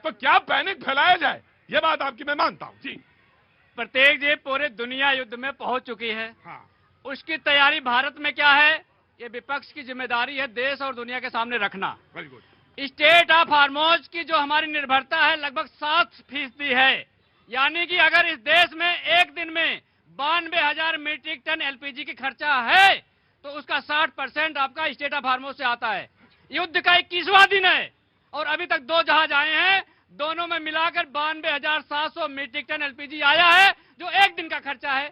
तो क्या पैनिक फैलाया जाए, ये बात आपकी मैं मानता हूं जी। प्रत्येक जी पूरी दुनिया युद्ध में पहुंच चुकी है। हाँ, उसकी तैयारी भारत में क्या है, ये विपक्ष की जिम्मेदारी है देश और दुनिया के सामने रखना। Very good. स्टेट ऑफ हार्मोज की जो हमारी निर्भरता है लगभग 7% है। यानी कि अगर इस देश में एक दिन में 92,000 मीट्रिक टन एलपीजी की खर्चा है तो उसका 60% आपका स्टेट ऑफ हार्मोज से आता है। युद्ध का 21वां दिन है और अभी तक 2 जहाज आए हैं, दोनों में मिलाकर 92,700 मीट्रिक टन एलपीजी आया है, जो एक दिन का खर्चा है।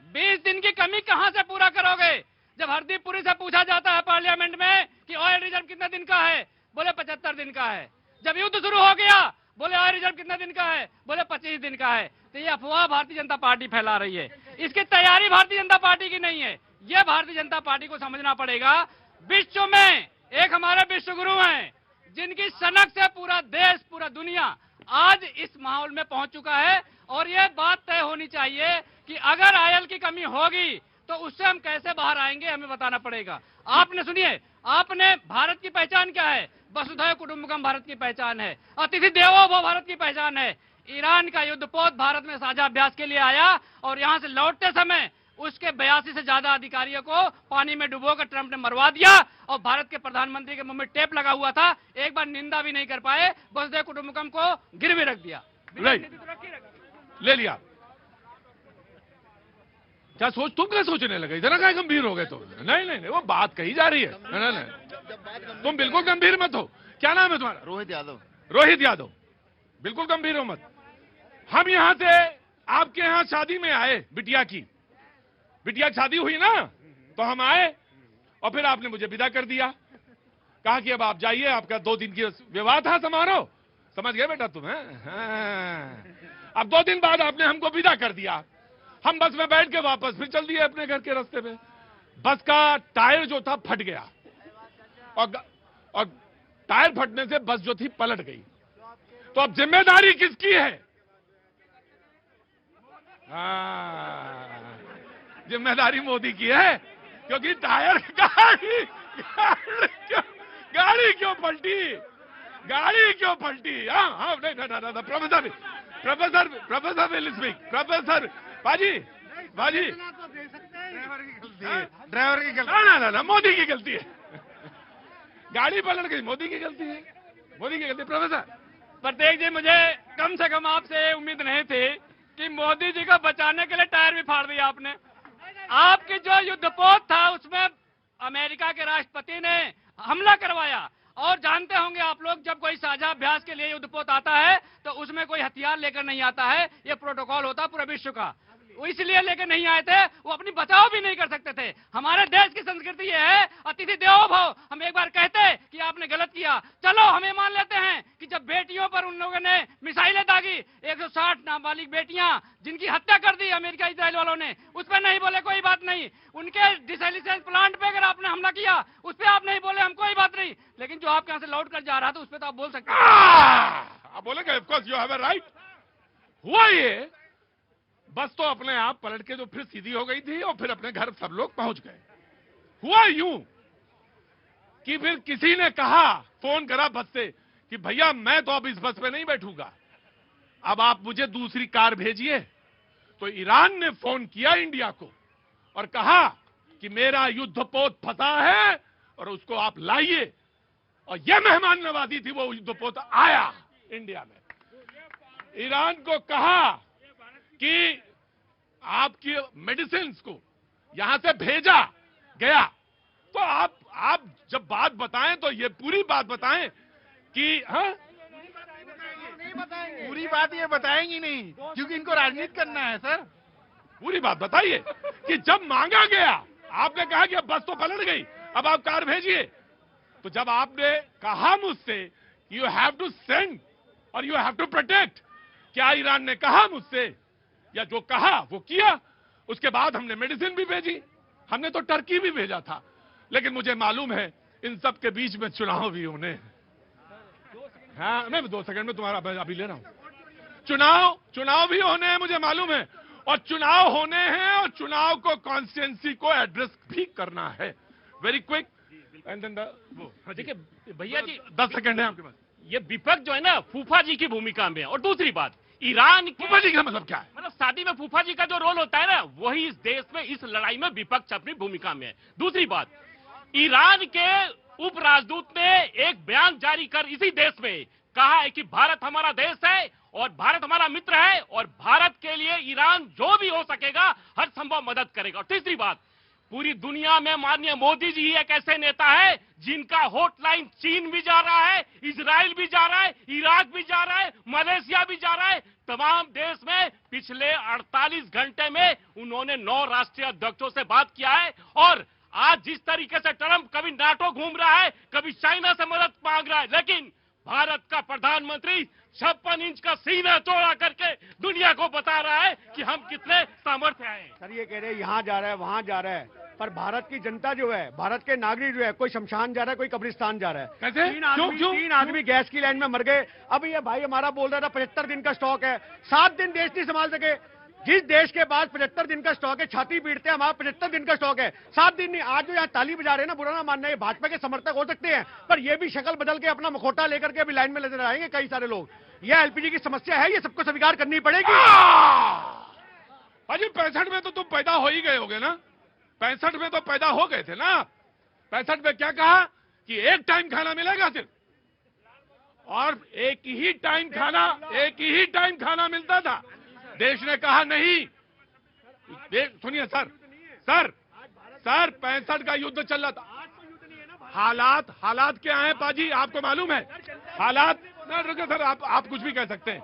20 दिन की कमी कहां से पूरा करोगे? जब हरदीप पुरी से पूछा जाता है पार्लियामेंट में कि ऑयल रिजर्व कितने दिन का है, बोले 75 दिन का है। जब युद्ध शुरू हो गया बोले ऑयल रिजर्व कितने दिन का है, बोले 25 दिन का है। तो ये अफवाह भारतीय जनता पार्टी फैला रही है। इसकी तैयारी भारतीय जनता पार्टी की नहीं है, ये भारतीय जनता पार्टी को समझना पड़ेगा। विश्व में एक हमारे विश्व गुरु हैं जिनकी सनक से पूरा देश, पूरा दुनिया आज इस माहौल में पहुंच चुका है और ये बात तय होनी चाहिए कि अगर ऑयल की कमी होगी तो उससे हम कैसे बाहर आएंगे, हमें बताना पड़ेगा। आपने सुनिए, आपने भारत की पहचान क्या है? वसुधैव कुटुंबकम भारत की पहचान है, अतिथि देवो भव भारत की पहचान है। ईरान का युद्धपोत भारत में साझा अभ्यास के लिए आया और यहां से लौटते समय उसके 82 से ज्यादा अधिकारियों को पानी में डुबोकर ट्रंप ने मरवा दिया और भारत के प्रधानमंत्री के मुंह में टेप लगा हुआ था, एक बार निंदा भी नहीं कर पाए, वसुधैव कुटुंबकम को गिरवी रख दिया। ले लिया। क्या सोच, तुम क्या सोचने लगे? इतना क्या गंभीर हो गए तुम? नहीं नहीं नहीं, वो बात कही जा रही है। नहीं नहीं, तुम बिल्कुल गंभीर मत हो। क्या नाम है तुम्हारा? रोहित यादव। रोहित यादव, बिल्कुल गंभीर हो मत। हम यहां से आपके यहां शादी में आए, बिटिया की शादी हुई ना, तो हम आए और फिर आपने मुझे विदा कर दिया, कहा कि अब आप जाइए, आपका 2 दिन की विवाह था समारोह। समझ गए बेटा तुम? हाँ। अब 2 दिन बाद आपने हमको विदा कर दिया। हम बस में बैठ के वापस फिर चल दिए अपने घर के रास्ते में। बस का टायर जो था फट गया और टायर फटने से बस जो थी पलट गई। तो अब जिम्मेदारी किसकी है? जिम्मेदारी मोदी की है, क्योंकि टायर गाड़ी क्यों पलटी? गाड़ी क्यों पलटी? हाँ नहीं, प्रोफेसर विल स्पीक। प्रोफेसर बाजी ड्राइवर की गलती। ना, मोदी की गलती है। गाड़ी पलट गई, मोदी की गलती है, मोदी की गलती। प्रोफेसर प्रत्येक जी, मुझे कम से कम आपसे उम्मीद नहीं थी कि मोदी जी को बचाने के लिए टायर भी फाड़ दिया आपने। आपकी जो युद्धपोत था उसमें अमेरिका के राष्ट्रपति ने हमला करवाया और जानते होंगे आप लोग, जब कोई साझा अभ्यास के लिए युद्धपोत आता है तो उसमें कोई हथियार लेकर नहीं आता है, ये प्रोटोकॉल होता है पूरे विश्व का। वो इसलिए लेकर नहीं आए थे, वो अपनी बचाव भी नहीं कर सकते थे। हमारे देश की संस्कृति ये है अतिथि देवो भव। हम एक बार कहते कि आपने गलत किया, चलो हम ये मान लेते हैं कि जब बेटियों पर उन लोगों ने मिसाइलें दागी, 160 नाबालिग बेटियां जिनकी हत्या कर दी अमेरिका इजराइल वालों ने, उस पर नहीं बोले कोई बात नहीं। उनके डिसैलिनेशन प्लांट पे अगर आपने हमला किया उस पर आप नहीं बोले, हम कोई बात नहीं। लेकिन जो आपके यहाँ से लौट कर जा रहा था उस पर तो आप बोल सकते हैं। आप बोलेंगे, of course you have a right. हुआ ये, बस तो अपने आप पलट के जो फिर सीधी हो गई थी और फिर अपने घर सब लोग पहुंच गए। हुआ यूं कि फिर किसी ने कहा, फोन करा बस से कि भैया मैं तो अब इस बस पे नहीं बैठूंगा, अब आप मुझे दूसरी कार भेजिए। तो ईरान ने फोन किया इंडिया को और कहा कि मेरा युद्धपोत फंसा है और उसको आप लाइए। और यह मेहमान नवाजी थी, वो युद्धपोत आया इंडिया में। ईरान को कहा कि आपकी मेडिसिन को यहां से भेजा गया। तो आप जब बात बताएं तो ये पूरी बात बताएं कि हाँ, पूरी बात ये बताएंगी नहीं क्योंकि इनको राजनीति करना है सर। पूरी बात बताइए कि जब मांगा गया, आपने कहा कि अब बस तो पलट गई, अब आप कार भेजिए। तो जब आपने कहा मुझसे यू हैव टू सेंड और यू हैव टू प्रोटेक्ट, क्या ईरान ने कहा मुझसे, या जो कहा वो किया? उसके बाद हमने मेडिसिन भी भेजी, हमने तो टर्की भी भेजा था। लेकिन मुझे मालूम है इन सब के बीच में चुनाव भी होने हैं। हाँ, मैं 2 सेकंड में तुम्हारा अभी ले रहा हूं। चुनाव भी होने हैं, मुझे मालूम है। और चुनाव होने हैं और चुनाव को कॉन्स्टिट्यूंसी को एड्रेस भी करना है। Very quick. एंड देन देखिए भैया जी, 10 सेकंड है आपके पास, ये विपक्ष जो है ना फूफा जी की भूमिका में है। और दूसरी बात, ईरान की फूफा जी का मतलब क्या है? मतलब शादी में फूफा जी का जो रोल होता है ना, वही इस देश में इस लड़ाई में विपक्ष अपनी भूमिका में है। दूसरी बात, ईरान के उप राजदूत ने एक बयान जारी कर इसी देश में कहा है कि भारत हमारा देश है और भारत हमारा मित्र है और भारत के लिए ईरान जो भी हो सकेगा हर संभव मदद करेगा। और तीसरी बात, पूरी दुनिया में माननीय मोदी जी ही एक ऐसे नेता है जिनका हॉटलाइन चीन भी जा रहा है, इजराइल भी जा रहा है, इराक भी जा रहा है, मलेशिया भी जा रहा है। तमाम देश में पिछले 48 घंटे में उन्होंने 9 राष्ट्रीय अध्यक्षों से बात किया है। और आज जिस तरीके से ट्रंप कभी नाटो घूम रहा है, कभी चाइना से मदद मांग रहा है, लेकिन भारत का प्रधानमंत्री 56 इंच का सीना चौड़ा करके दुनिया को बता रहा है कि हम कितने सामर्थ्य हैं। सर ये कह रहे हैं यहाँ जा रहा है वहाँ जा रहा है, पर भारत की जनता जो है, भारत के नागरिक जो है, कोई शमशान जा रहा है, कोई कब्रिस्तान जा रहा है। कैसे? तीन आदमी गैस की लाइन में मर गए। अब ये भाई हमारा बोल रहा था 75 दिन का स्टॉक है, 7 दिन देश नहीं संभाल सके। जिस देश के पास 75 दिन का स्टॉक है, छाती पीटते हैं, हमारा 75 दिन का स्टॉक है, 7 दिन नहीं। आज जो यहाँ ताली बजा रहे हैं ना, बुरा ना मानना, ये भाजपा के समर्थक हो सकते हैं, पर ये भी शक्ल बदल के अपना मुखौटा लेकर के अभी लाइन में नजर आएंगे कई सारे लोग। यह एलपीजी की समस्या है, ये सबको स्वीकार करनी पड़ेगी। अजी 65 में तो तुम पैदा हो ही गए होगे ना? 65 में तो पैदा हो गए थे ना? 65 में क्या कहा कि एक टाइम खाना मिलेगा सिर्फ, और एक ही टाइम खाना मिलता था। देश ने कहा नहीं। सुनिए सर 65 का युद्ध चल रहा था। हालात क्या हैं पाजी, आपको मालूम है? हालात ना, रुको सर, आप कुछ भी कह सकते हैं।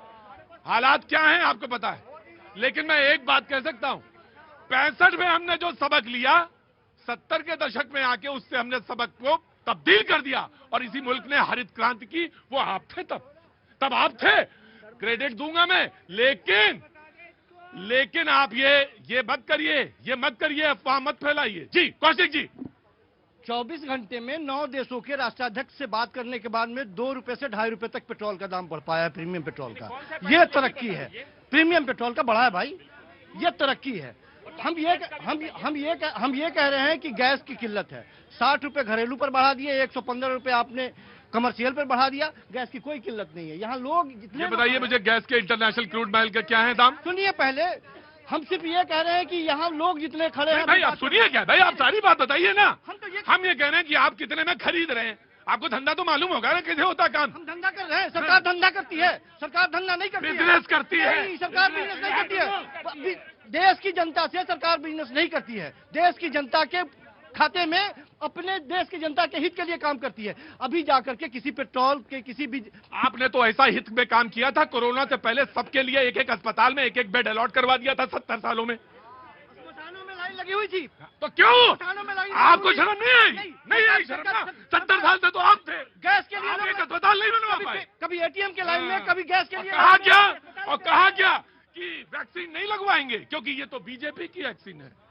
हालात क्या हैं आपको पता है, लेकिन मैं एक बात कह सकता हूं, 65 में हमने जो सबक लिया, 70 के दशक में आके उससे हमने सबक को तब्दील कर दिया और इसी मुल्क ने हरित क्रांति की। वो आप थे, तब आप थे, क्रेडिट दूंगा मैं, लेकिन आप ये मत करिए, अफवाह मत फैलाइए। जी कौशिक जी, 24 घंटे में 9 देशों के राष्ट्राध्यक्ष से बात करने के बाद में 2 रुपए से 2.5 रुपए तक पेट्रोल का दाम बढ़ पाया है, प्रीमियम पेट्रोल का। ये तरक्की है, प्रीमियम पेट्रोल का बढ़ा है भाई, ये तरक्की है। हम ये कह रहे हैं कि गैस की किल्लत है। 60 रुपए घरेलू पर बढ़ा दिए, 115 रुपए आपने कमर्शियल पर बढ़ा दिया। गैस की कोई किल्लत नहीं है यहाँ। लोग ये बताइए मुझे, गैस के इंटरनेशनल क्रूड ऑयल का क्या है दाम? सुनिए पहले, हम सिर्फ ये कह रहे हैं कि यहाँ लोग जितने खड़े हैं। भाई आप सुनिए, क्या भाई, आप सारी बात बताइए ना। हम ये कह रहे हैं कि आप कितने में खरीद रहे हैं, आपको धंधा तो मालूम होगा ना कैसे होता काम। हम धंधा कर रहे हैं, सरकार धंधा करती है, सरकार धंधा नहीं करती है। बिजनेस करती है। नहीं, सरकार बिजनेस नहीं करती है। देश की जनता से सरकार बिजनेस नहीं करती है, देश की जनता के खाते में अपने देश की जनता के हित के लिए काम करती है। अभी जाकर के किसी पेट्रोल के किसी भी, आपने तो ऐसा हित में काम किया था, कोरोना से पहले सबके लिए एक अस्पताल में एक बेड अलॉट करवा दिया था 70 सालों में। मसानों में लाइन लगी हुई थी, तो क्यों मसानों में लाइन आपको शर्म नहीं आई? नहीं आई शर्म ना? 70 साल से तो आप थे, गैस के लिए आप एक अस्पताल नहीं बनवा पाए। कभी एटीएम के लाइन में, कभी गैस के लिए। कहा क्या कि वैक्सीन नहीं लगवाएंगे, क्योंकि ये तो बीजेपी की वैक्सीन है।